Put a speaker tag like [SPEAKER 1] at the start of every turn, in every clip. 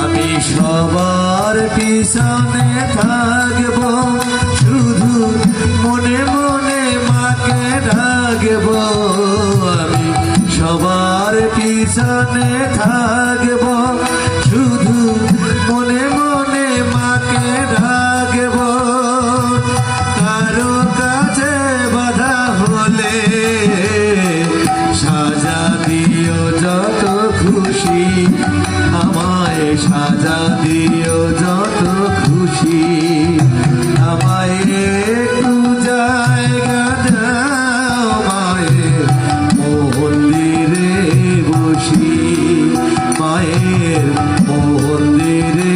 [SPEAKER 1] আমি সবার পিছনে থাকব, শুধু মনে মনে মাকে ডাকব। আমি সবার পিছনে থাকব, শুধু মনে মনে মাকে ডাকব। কারো কাছে বাধা হলে সাজা দিও যত খুশি, আমায় সাজা দিও যত খুশি। আমায় একটু জায়গা দাও, মায়ের মন্দিরে বসি, মায়ের মন্দিরে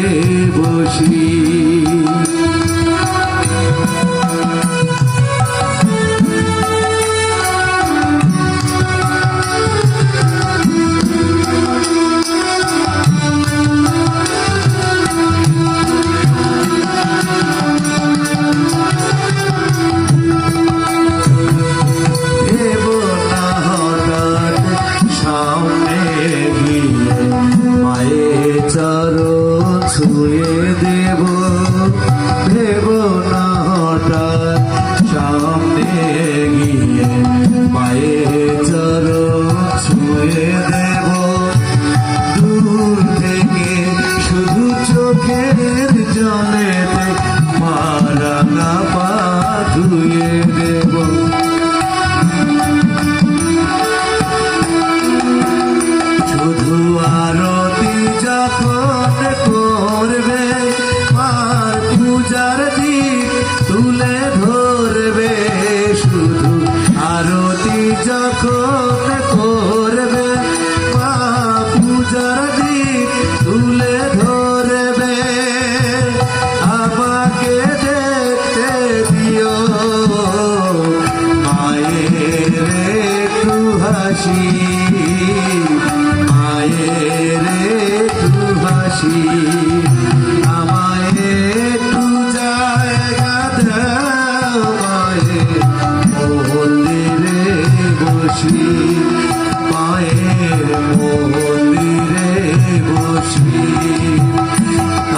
[SPEAKER 1] বসি। চরণ ছুঁয়ে দেব, দেব না হঠাৎ সামনে গিয়ে মায়ের চরণ ছুঁয়ে দেব। দূর থেকে শুধু চোখের জলেতে মারাঙা পা ধুয়ে দেব। শুধু আরতি যখন করবে, মার পূজার দিক তুলে ধরবে। শুধু আরতি যখন করবে, মা পূজার দিক তুলে ধরবে। আমাকে দেখতে দিও, মায়ের একটু হাসি, মায়ের একটু হাসি। আমায় একটু জায়গা দাও, মায়ের মন্দিরে বসি, মায়ের মন্দিরে বসি।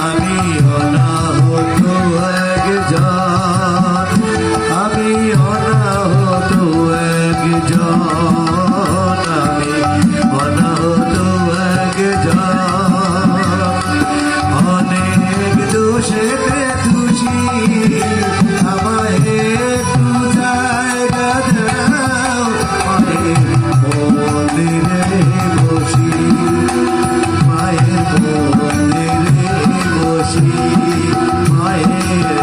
[SPEAKER 1] আমি অনাহত একজন, আমি অনাহত একজন, আমি অনাহত একজন। অনেক দোষেতে দোষী, আমায় একটু জায়গা দাও, মায়ের মন্দিরে বসি, মায়ের মন্দিরে বসি, মায়ের